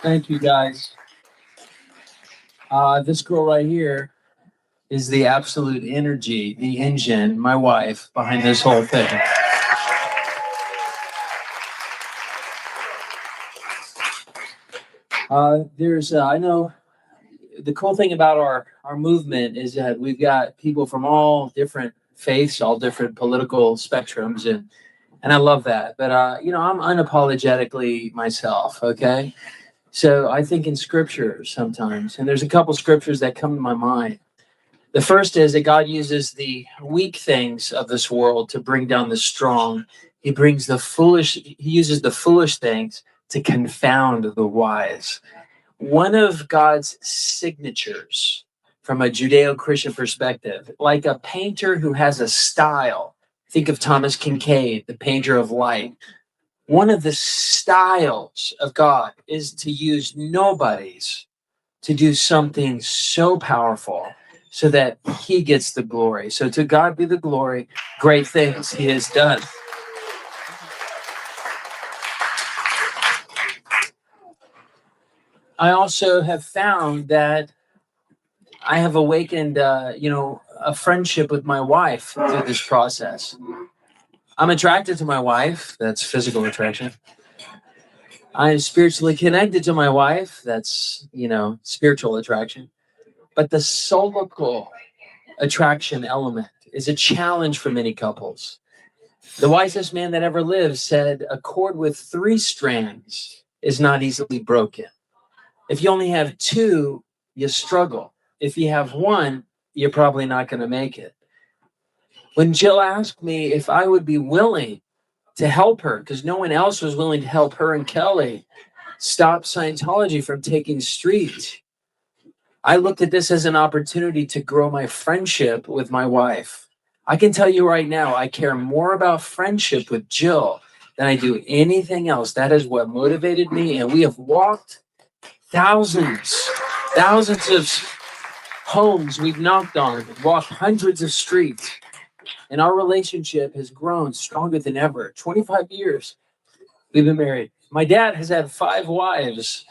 Thank you, guys. This girl right here is the absolute energy, the engine, my wife, behind this whole thing. I know the cool thing about our movement is that we've got people from all different faiths, all different political spectrums, and I love that. But I'm unapologetically myself. Okay, so I think in scripture sometimes, and there's a couple scriptures that come to my mind. The first is that God uses the weak things of this world to bring down the strong. He uses the foolish things to confound the wise. One of God's signatures from a Judeo Christian perspective, like a painter who has a style. Think of Thomas Kincaid, the painter of light. One of the styles of God is to use nobodies to do something so powerful so that he gets the glory. So to God be the glory, great things he has done. I also have found that I have awakened, a friendship with my wife through this process. I'm attracted to my wife. That's physical attraction. I am spiritually connected to my wife. That's, spiritual attraction. But the solical attraction element is a challenge for many couples. The wisest man that ever lived said a cord with three strands is not easily broken. If you only have two, you struggle. If you have one, you're probably not going to make it. When Jill asked me if I would be willing to help her, because no one else was willing to help her and Kelly stop Scientology from taking street, I looked at this as an opportunity to grow my friendship with my wife. I can tell you right now, I care more about friendship with Jill than I do anything else. That is what motivated me. And we have walked thousands of homes we've knocked on, walked hundreds of streets. And our relationship has grown stronger than ever. 25 years we've been married. My dad has had 5 wives.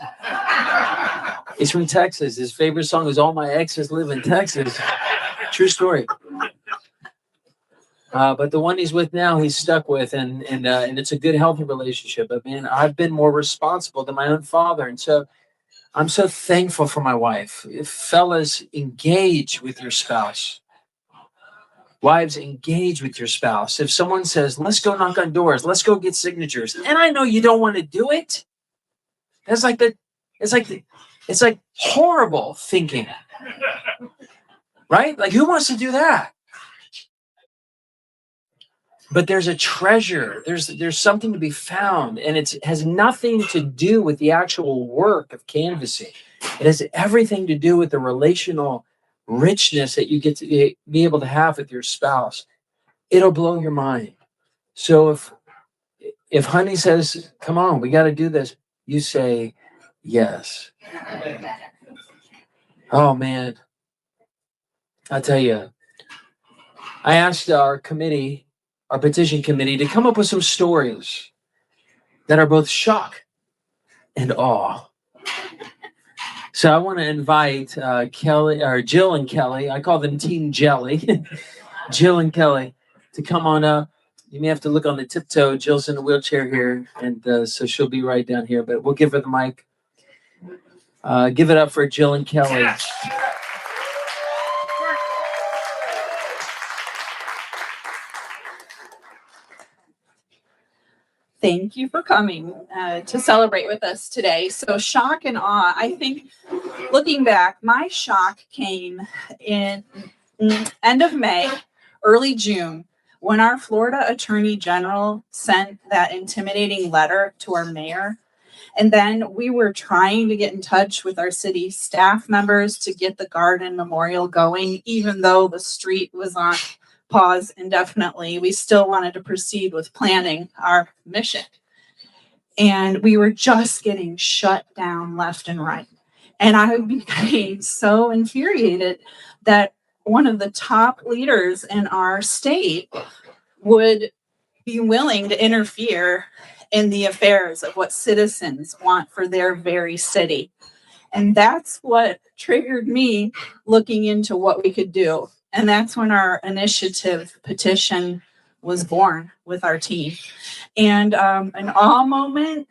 He's from Texas. His favorite song is "All My Exes Live in Texas." True story. But the one he's with now, he's stuck with, and it's a good, healthy relationship. But man, I've been more responsible than my own father, and so I'm so thankful for my wife. If fellas, engage with your spouse. Wives, engage with your spouse. If someone says, "Let's go knock on doors, let's go get signatures," and I know you don't want to do it, that's like it's like horrible thinking, right? Like, who wants to do that? But there's a treasure. There's something to be found, and it has nothing to do with the actual work of canvassing. It has everything to do with the relational richness that you get to be able to have with your spouse. It'll blow your mind. So if honey says, "Come on, we got to do this," you say yes. Oh man, I tell you, I asked our petition committee, to come up with some stories that are both shock and awe. So I want to invite Jill and Kelly. I call them Team Jelly. Jill and Kelly to come on up. You may have to look on the tiptoe. Jill's in a wheelchair here, and so she'll be right down here. But we'll give her the mic. Give it up for Jill and Kelly. Thank you for coming to celebrate with us today. So, shock and awe. I think, looking back, my shock came in end of May, early June, when our Florida Attorney General sent that intimidating letter to our mayor. And then we were trying to get in touch with our city staff members to get the garden memorial going, even though the street was on pause indefinitely. We still wanted to proceed with planning our mission. And we were just getting shut down left and right. And I became so infuriated that one of the top leaders in our state would be willing to interfere in the affairs of what citizens want for their very city. And that's what triggered me looking into what we could do. And that's when our initiative petition was born with our team. And an awe moment,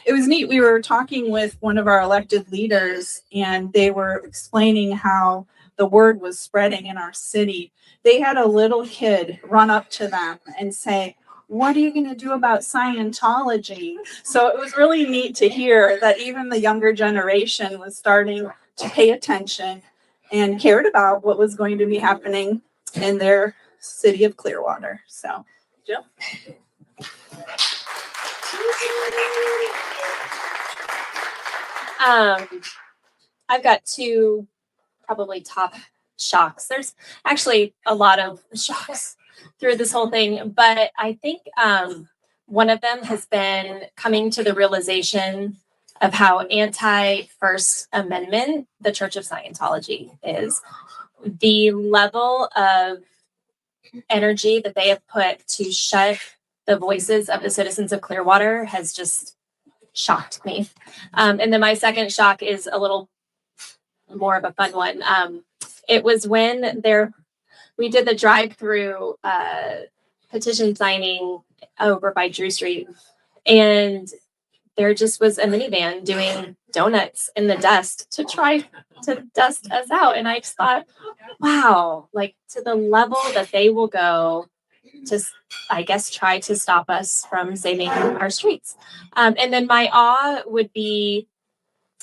it was neat. We were talking with one of our elected leaders, and they were explaining how the word was spreading in our city. They had a little kid run up to them and say, "What are you going to do about Scientology?" So it was really neat to hear that even the younger generation was starting to pay attention and cared about what was going to be happening in their city of Clearwater. So, Jill. I've got two probably top shocks. There's actually a lot of shocks through this whole thing, but I think one of them has been coming to the realization of how anti-First Amendment the Church of Scientology is. The level of energy that they have put to shut the voices of the citizens of Clearwater has just shocked me. And then my second shock is a little more of a fun one. It was when we did the drive-through petition signing over by Drew Street, and there just was a minivan doing donuts in the dust to try to dust us out. And I just thought, wow, like to the level that they will go to, I guess, try to stop us from saving our streets. And then my awe would be,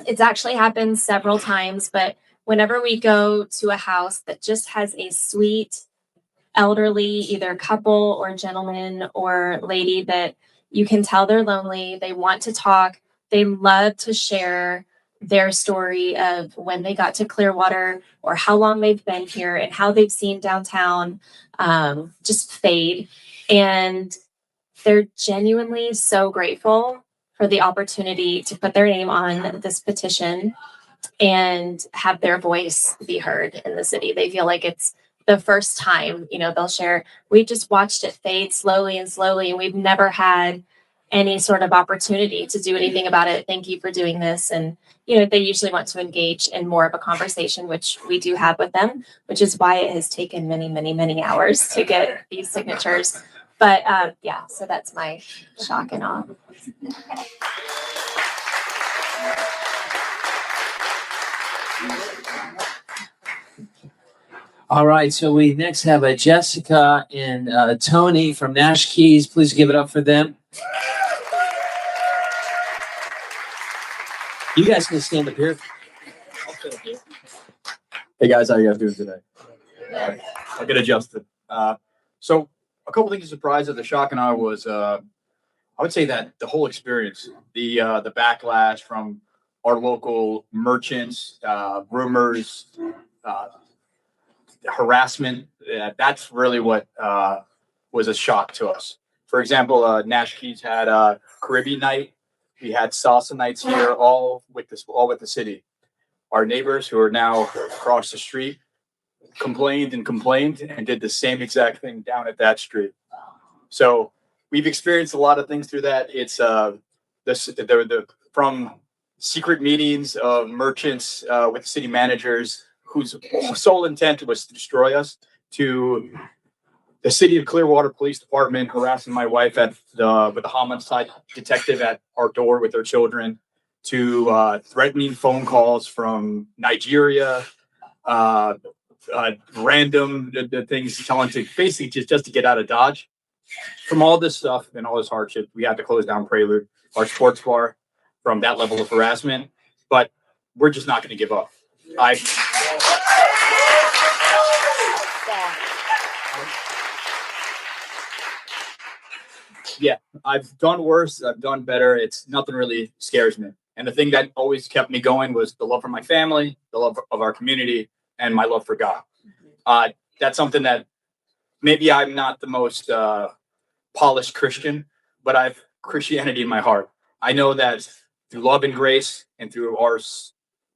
it's actually happened several times, but whenever we go to a house that just has a sweet elderly, either couple or gentleman or lady that you can tell they're lonely, they want to talk, they love to share their story of when they got to Clearwater or how long they've been here and how they've seen downtown just fade. And they're genuinely so grateful for the opportunity to put their name on this petition and have their voice be heard in the city. They feel like it's the first time, they'll share, we just watched it fade slowly and slowly, and we've never had any sort of opportunity to do anything about it. Thank you for doing this. And, they usually want to engage in more of a conversation, which we do have with them, which is why it has taken many, many, many hours to get these signatures. But yeah, so that's my shock and awe. All right, so we next have Jessica and Tony from Nash Keys. Please give it up for them. You guys can stand up here. Hey guys, how you guys doing today? I'll get adjusted. So a couple things of surprise at the shock and I was, I would say that the whole experience, the backlash from our local merchants, rumors, harassment, that's really what was a shock to us. For example, Nash Keys had Caribbean night. We had salsa nights here, all with the city. Our neighbors who are now across the street complained and did the same exact thing down at that street. So we've experienced a lot of things through that. It's from secret meetings of merchants with city managers whose sole intent was to destroy us, to the city of Clearwater Police Department harassing my wife with the homicide detective at our door with their children, to threatening phone calls from Nigeria, random things telling to basically just to get out of Dodge. From all this stuff and all this hardship, we had to close down Prelude, our sports bar, from that level of harassment. But we're just not going to give up. Yeah, I've done worse. I've done better. It's nothing really scares me. And the thing that always kept me going was the love for my family, the love of our community, and my love for God. That's something that maybe I'm not the most polished Christian, but I have Christianity in my heart. I know that through love and grace and through our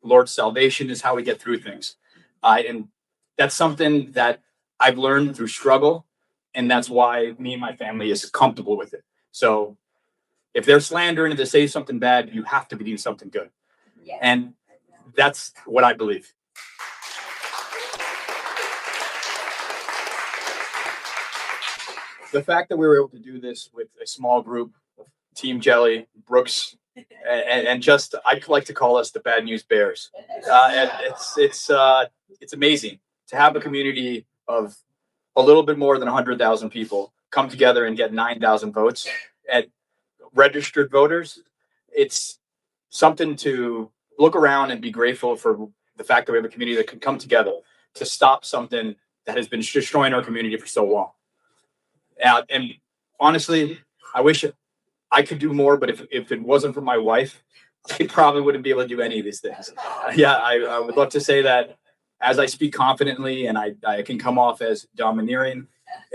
Lord's salvation is how we get through things. And that's something that I've learned through struggle and that's why me and my family is comfortable with it. So if they're slandering and to say something bad, you have to be doing something good. Yes. And that's what I believe. The fact that we were able to do this with a small group, Team Jelly, Brooks, and just I like to call us the Bad News Bears. And it's amazing to have a community of a little bit more than 100,000 people come together and get 9,000 votes at registered voters. It's something to look around and be grateful for the fact that we have a community that can come together to stop something that has been destroying our community for so long. And honestly, I wish I could do more, but if it wasn't for my wife, I probably wouldn't be able to do any of these things. I would love to say that as I speak confidently and I can come off as domineering.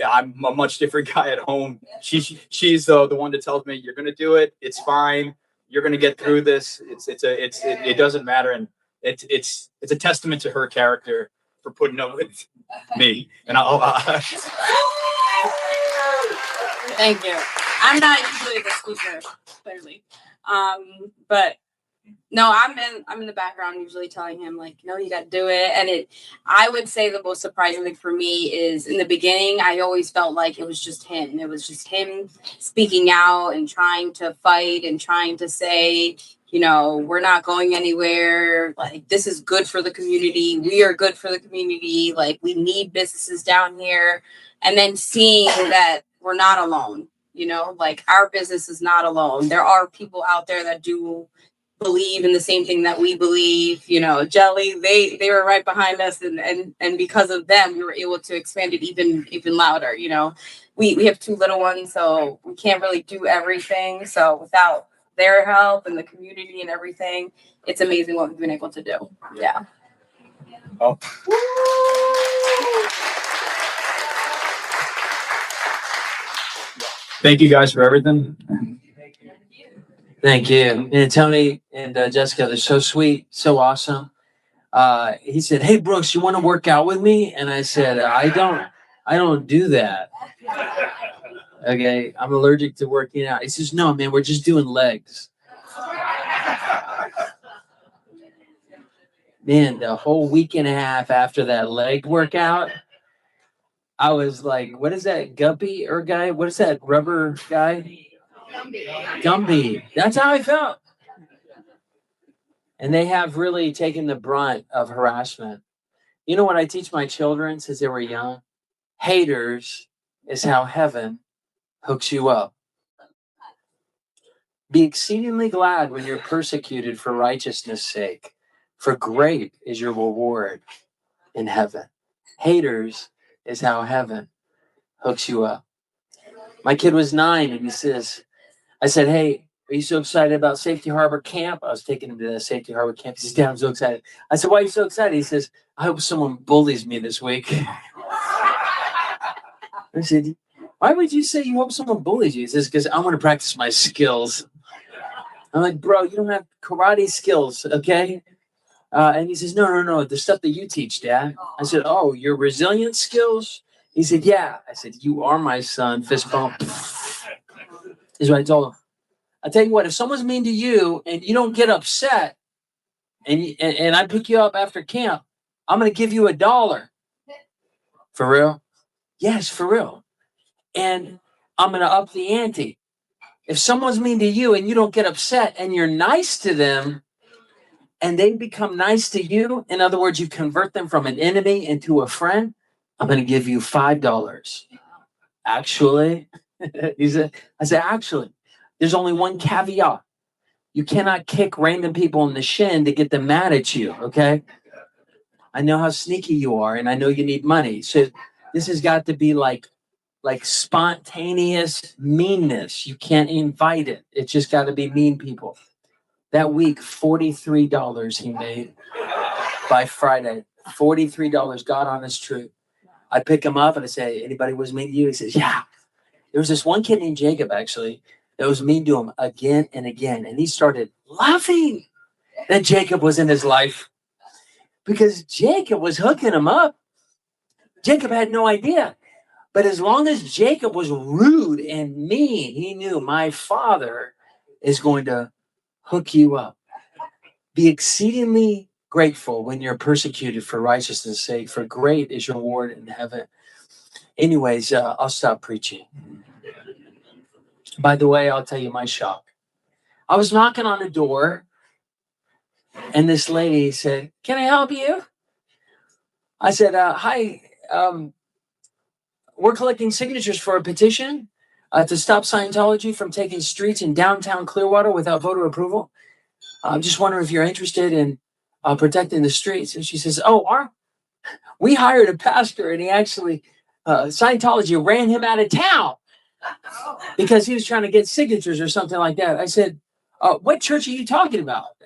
I'm a much different guy at home. She's the one that tells me, you're going to do it. It's fine. You're going to get through this. It doesn't matter. And it's a testament to her character for putting up with me. And Thank you. I'm not usually the speaker, clearly. But no, I'm in the background usually telling him like, no, you got to do it. And I would say the most surprising thing for me is in the beginning, I always felt like it was just him. It was just him speaking out and trying to fight and trying to say, we're not going anywhere. Like, this is good for the community. We are good for the community. Like, we need businesses down here. And then seeing that we're not alone, like our business is not alone. There are people out there that do believe in the same thing that we believe. Jelly, they were right behind us, and because of them, we were able to expand it even louder. We have 2 little ones, so we can't really do everything. So without their help and the community and everything, it's amazing what we've been able to do. Yeah. Oh. Thank you guys for everything. Thank you. And Tony and Jessica, they're so sweet, so awesome. He said, "Hey Brooks, you want to work out with me?" And I said, I don't do that. Okay, I'm allergic to working out. He says, "No, man, we're just doing legs." Man, the whole week and a half after that leg workout, I was like, what is that guppy or guy? What is that rubber guy? Gumby. That's how I felt. And they have really taken the brunt of harassment. You know what I teach my children since they were young? Haters is how heaven hooks you up. Be exceedingly glad when you're persecuted for righteousness' sake, for great is your reward in heaven. Haters is how heaven hooks you up. My kid was 9 and I said, "Hey, are you so excited about Safety Harbor Camp?" I was taking him to the Safety Harbor Camp. He says, "Dad, I'm so excited." I said, "Why are you so excited?" He says, "I hope someone bullies me this week." I said, "Why would you say you hope someone bullies you?" He says, "Because I want to practice my skills." I'm like, "Bro, you don't have karate skills, okay?" And he says, no, the stuff that you teach, Dad. I said, "Oh, your resilience skills?" He said, "Yeah." I said, "You are my son." Fist bump. Is what I told him. I tell you what, if someone's mean to you and you don't get upset, and I pick you up after camp, I'm going to give you $1. For real? Yes, for real. And I'm going to up the ante. If someone's mean to you and you don't get upset and you're nice to them and they become nice to you, in other words, you convert them from an enemy into a friend, I'm going to give you $5. Actually, I said, actually, there's only one caveat. You cannot kick random people in the shin to get them mad at you, okay? I know how sneaky you are, and I know you need money. So this has got to be like spontaneous meanness. You can't invite it. It's just got to be mean people. That week, $43 he made by Friday. $43, God honest truth. I pick him up and I say, "Anybody was mean to you?" He says, "Yeah." There was this one kid named Jacob, actually, that was mean to him again and again. And he started laughing that Jacob was in his life because Jacob was hooking him up. Jacob had no idea. But as long as Jacob was rude and mean, he knew my father is going to hook you up. Be exceedingly grateful when you're persecuted for righteousness' sake, for great is your reward in heaven. Anyways, I'll stop preaching. By the way, I'll tell you my shock. I was knocking on a door, and this lady said, "Can I help you?" I said, "Hi, we're collecting signatures for a petition to stop Scientology from taking streets in downtown Clearwater without voter approval. I'm just wondering if you're interested in protecting the streets." And she says, "Oh, we hired a pastor, and he actually, Scientology ran him out of town because he was trying to get signatures or something like that." I said, "What church are you talking about?"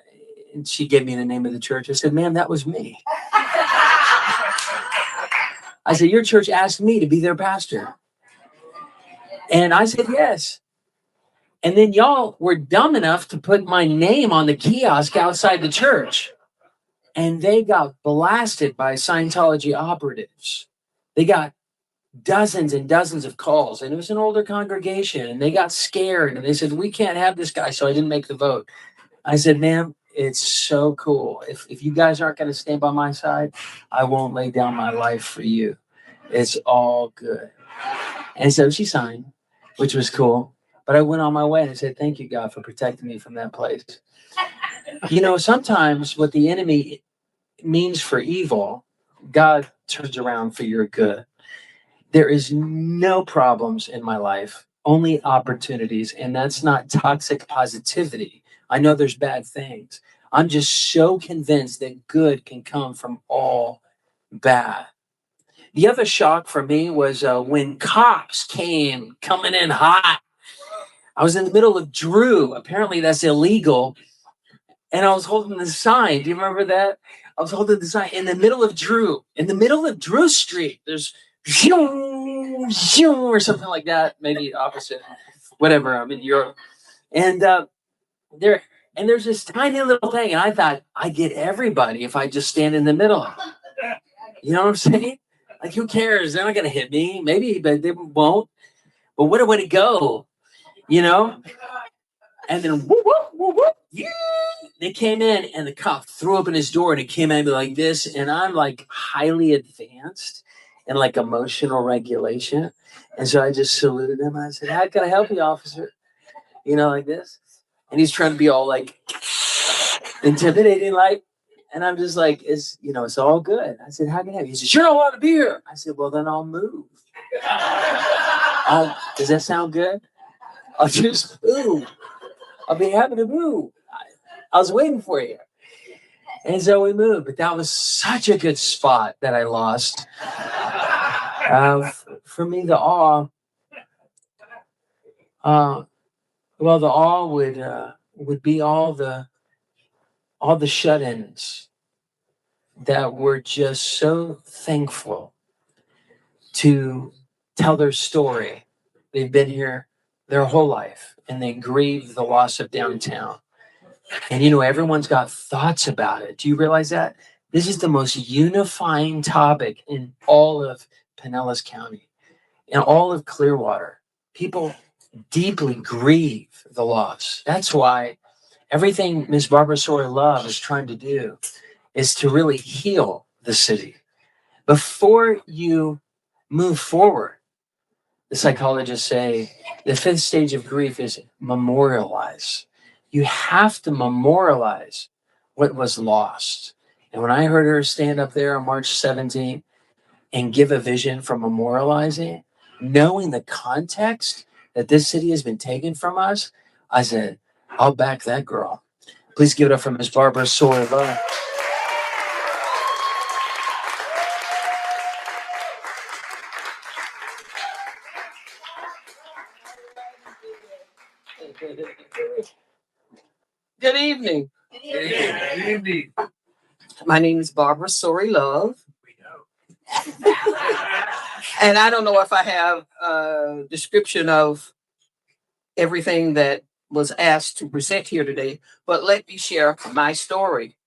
And she gave me the name of the church. I said, "Ma'am, that was me." I said, "Your church asked me to be their pastor." And I said, "Yes." And then y'all were dumb enough to put my name on the kiosk outside the church. And they got blasted by Scientology operatives. They got dozens and dozens of calls. And it was an older congregation. And they got scared. And they said, "We can't have this guy." So I didn't make the vote. I said, "Ma'am, it's so cool. If you guys aren't going to stand by my side, I won't lay down my life for you. It's all good." And so she signed, which was cool. But I went on my way and I said, "Thank you, God, for protecting me from that place." You know, sometimes what the enemy means for evil, God turns around for your good. There is no problems in my life, only opportunities. And that's not toxic positivity. I know there's bad things. I'm just so convinced that good can come from all bad. The other shock for me was when cops came coming in hot. I was in the middle of Drew. Apparently, that's illegal. And I was holding the sign. Do you remember that? I was holding the sign in the middle of Drew. In the middle of Drew Street, there's or something like that. Maybe opposite. Whatever. I'm in Europe. And there and there's this tiny little thing. And I thought, I get everybody if I just stand in the middle. You know what I'm saying? Like, who cares? They're not going to hit me. Maybe, but they won't. But what a way to go, you know? And then whoop, whoop, whoop, whoop, yeah. They came in and the cop threw open his door and it came at me like this. And I'm like highly advanced in like emotional regulation. And so I just saluted him. I said, "How can I help you, officer?" You know, like this. And he's trying to be all like intimidating, like, and I'm just like, it's all good. I said, "How can I help you?" He said, "You're not allowed to be here." I said, "Well, then I'll move." Does that sound good? I'll just move. I'll be happy to move. I was waiting for you. And so we moved, but that was such a good spot that I lost. For me, the awe, the awe would be all the shut-ins that were just so thankful to tell their story. They've been here their whole life, and they grieve the loss of downtown. And everyone's got thoughts about it. Do you realize that? This is the most unifying topic in all of Pinellas County, in all of Clearwater. People deeply grieve the loss. That's why everything Ms. Barbara Sawyer Love is trying to do is to really heal the city. Before you move forward, the psychologists say the fifth stage of grief is memorialize. You have to memorialize what was lost. And when I heard her stand up there on March 17th and give a vision for memorializing, knowing the context that this city has been taken from us, I said, I'll back that girl. Please give it up for Ms. Barbara Sawyer Love. Good evening. Good evening. My name is Barbara Sawyer Love. And I don't know if I have a description of everything that was asked to present here today, but let me share my story.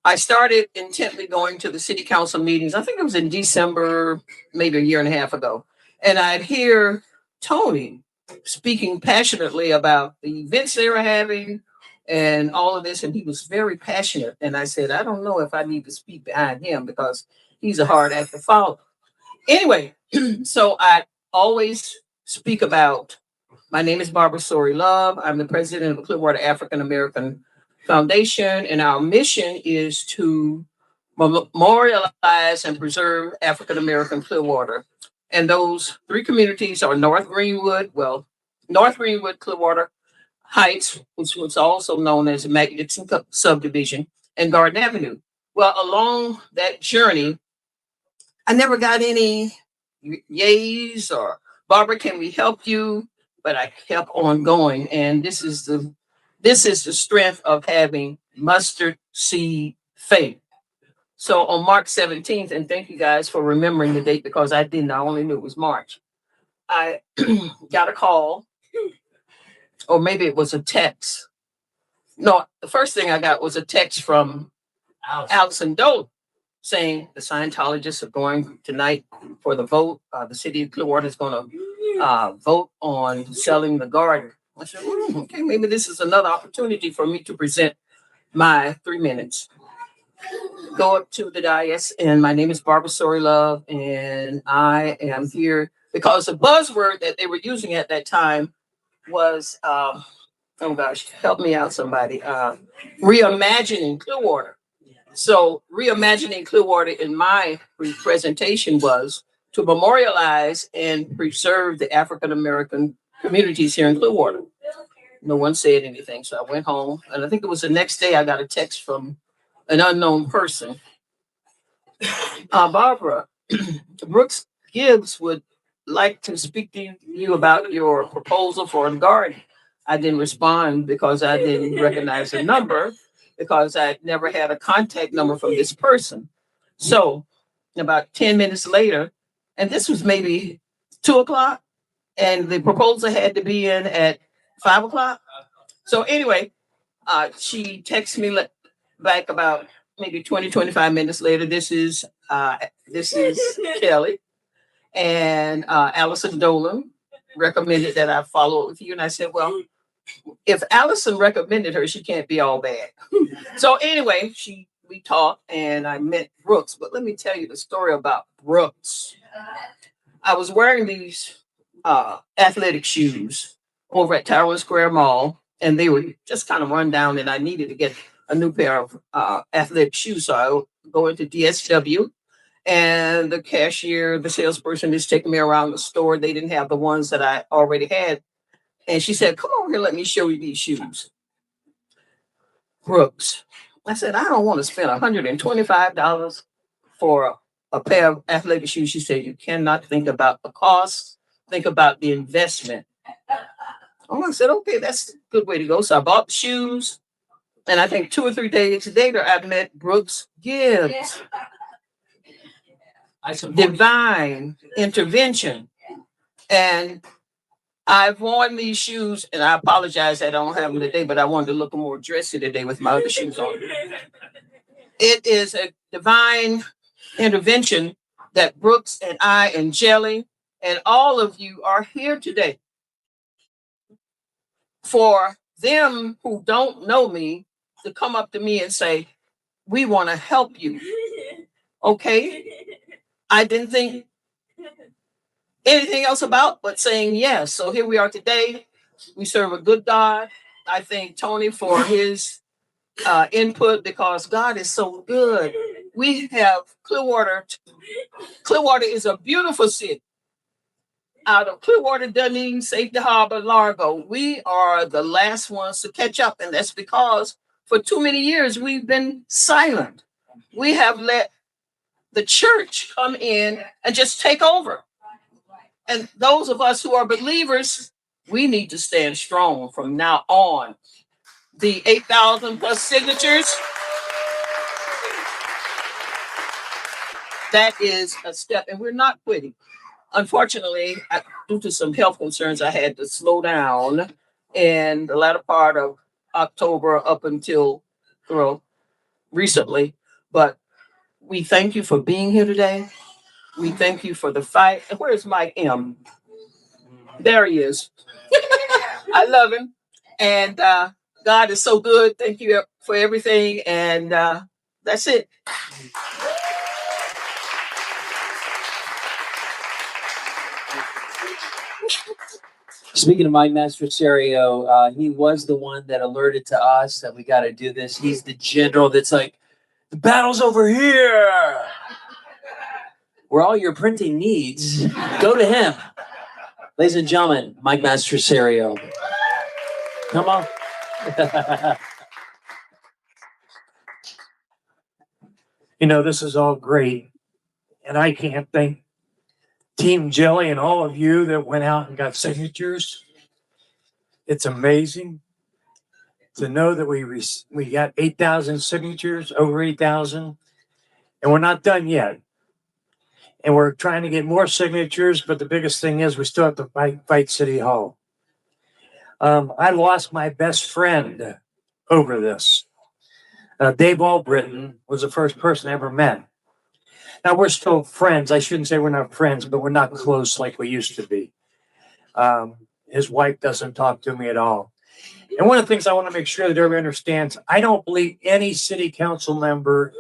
I started intently going to the city council meetings. I think it was in December, maybe a year and a half ago. And I'd hear Tony speaking passionately about the events they were having and all of this. And he was very passionate. And I said, I don't know if I need to speak behind him because he's a hard act to follow. Anyway, so I always speak about, my name is Barbara Story Love. I'm the president of the Clearwater African American Foundation, and our mission is to memorialize and preserve African American Clearwater. And those three communities are North Greenwood, Clearwater Heights, which was also known as the Magnificent Subdivision, and Garden Avenue. Well, along that journey, I never got any yays or Barbara, can we help you? But I kept on going, and this is the strength of having mustard seed faith. So on March 17th, and thank you guys for remembering the date because I didn't. I only knew it was March. I got a call, or maybe it was a text. No, the first thing I got was a text from Allison Dolan saying the Scientologists are going tonight for the vote. The city of Clearwater is going to vote on selling the garden. I said, okay, maybe this is another opportunity for me to present my 3 minutes. Go up to the dais, and my name is Barbara Story Love, and I am here because the buzzword that they were using at that time was, oh gosh, help me out, somebody, reimagining Clearwater. So reimagining Clearwater in my presentation was to memorialize and preserve the African American communities here in Clearwater. No one said anything, so I went home, and I think it was the next day I got a text from an unknown person. Barbara, Brooks Gibbs would like to speak to you about your proposal for a garden. I didn't respond because I didn't recognize the number, because I'd never had a contact number from this person. So about 10 minutes later, and this was maybe 2:00, and the proposal had to be in at 5:00. So anyway, she texted me back about maybe 20-25 minutes later. This is Kelly, and Allison Dolan recommended that I follow up with you. And I said, well, if Allison recommended her, she can't be all bad. So anyway, we talked, and I met Brooks. But let me tell you the story about Brooks. I was wearing these athletic shoes over at Tower Square Mall, and they were just kind of run down, and I needed to get a new pair of athletic shoes. So I go into DSW, and the cashier, the salesperson is taking me around the store. They didn't have the ones that I already had. And she said, come over here, let me show you these shoes. Brooks. I said, I don't want to spend $125 for a pair of athletic shoes. She said, you cannot think about the cost, think about the investment. Oh, I said, okay, that's a good way to go. So I bought the shoes, and I think 2 or 3 days later, I met Brooks Gibbs. Divine intervention. And I've worn these shoes, and I apologize I don't have them today, but I wanted to look more dressy today with my other shoes on. It is a divine intervention that Brooks and I and Jelly and all of you are here today. For them who don't know me to come up to me and say, we want to help you. Okay? I didn't think anything else about but saying yes. So here we are today. We serve a good God. I thank Tony for his input because God is so good. We have Clearwater. Clearwater is a beautiful city. Out of Clearwater, Dunedin, Safety Harbor, Largo, we are the last ones to catch up. And that's because for too many years, we've been silent. We have let the church come in and just take over. And those of us who are believers, we need to stand strong from now on. The 8,000 plus signatures, that is a step, and we're not quitting. Unfortunately, due to some health concerns, I had to slow down in the latter part of October up until recently, but we thank you for being here today. We thank you for the fight. And where's Mike M? There he is. I love him. And God is so good. Thank you for everything. And that's it. Speaking of Mike Mastricerio, he was the one that alerted to us that we got to do this. He's the general that's like, the battle's over here. Where all your printing needs, go to him. Ladies and gentlemen, Mike Mastricerio. Come on. You know, this is all great. And I can't thank Team Jelly and all of you that went out and got signatures. It's amazing to know that we got 8,000 signatures, over 8,000, and we're not done yet. And we're trying to get more signatures, but the biggest thing is we still have to fight City Hall. I lost my best friend over this. Dave Albritton was the first person I ever met. Now, we're still friends. I shouldn't say we're not friends, but we're not close like we used to be. His wife doesn't talk to me at all. And one of the things I want to make sure that everybody understands, I don't believe any city council member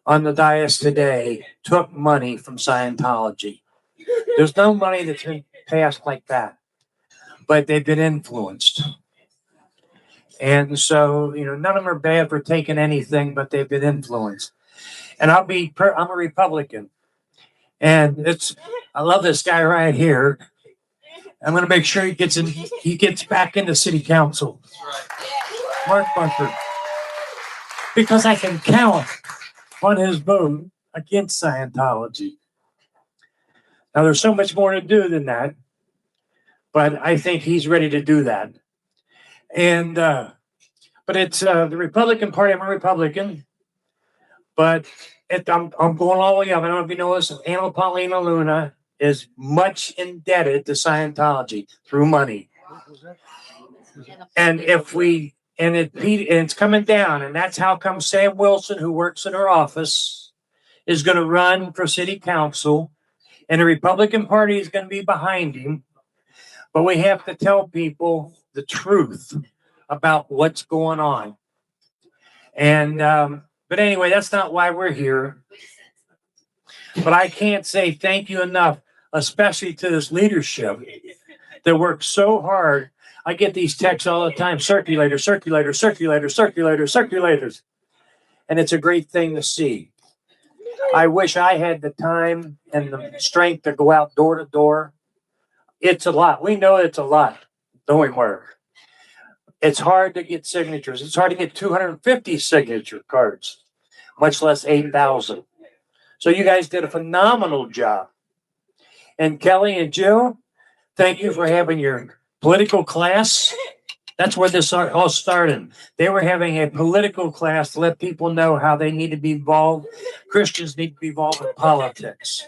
on the dais today took money from Scientology. There's no money that's been passed like that, but they've been influenced. And so, you know, none of them are bad for taking anything, but they've been influenced. And I'm a Republican. And I love this guy right here. I'm going to make sure he gets back into city council. Mark Bunker. Because I can count on his vote against Scientology. Now, there's so much more to do than that, but I think he's ready to do that. And, but it's the Republican Party. I'm a Republican, but I'm going all the way up. I don't know if you know this. Anna Paulina Luna is much indebted to Scientology through money. And it's coming down, and that's how come Sam Wilson, who works in her office, is going to run for city council, and the Republican Party is going to be behind him. But we have to tell people the truth about what's going on. And but anyway, that's not why we're here. But I can't say thank you enough, especially to this leadership that works so hard. I get these texts all the time, circulators. And it's a great thing to see. I wish I had the time and the strength to go out door to door. It's a lot. We know it's a lot. Don't we, Mark? It's hard to get signatures. It's hard to get 250 signature cards, much less 8,000. So you guys did a phenomenal job. And Kelly and Jill, thank you for having your political class. That's where this all started. They were having a political class to let people know how they need to be involved. Christians need to be involved in politics.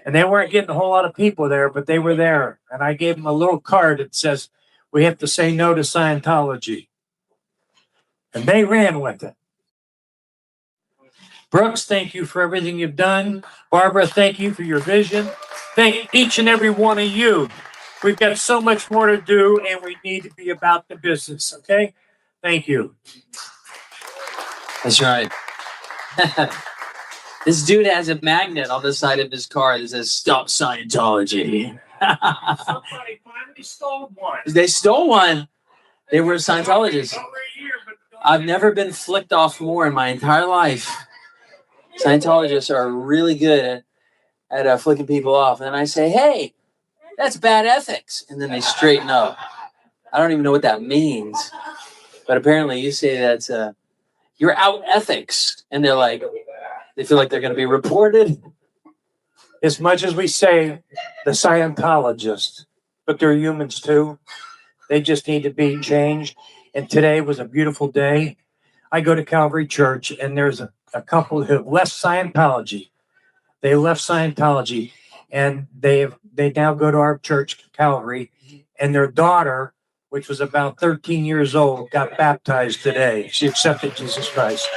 And they weren't getting a whole lot of people there, but they were there. And I gave them a little card that says, we have to say no to Scientology. And they ran with it. Brooks, thank you for everything you've done. Barbara, thank you for your vision. Thank each and every one of you. We've got so much more to do, and we need to be about the business, okay? Thank you. That's right. This dude has a magnet on the side of his car that says, "Stop Scientology." Somebody finally stole one. They stole one. They were Scientologists. I've never been flicked off more in my entire life. Scientologists are really good at flicking people off. And then I say, hey, that's bad ethics. And then they straighten up. I don't even know what that means. But apparently you say that you're out ethics. And they're like, they feel like they're going to be reported. As much as we say the Scientologists, but they're humans too. They just need to be changed. And today was a beautiful day. I go to Calvary Church, and there's a couple who have left Scientology. They left Scientology, and they now go to our church, Calvary, and their daughter, which was about 13 years old, got baptized today. She accepted Jesus Christ.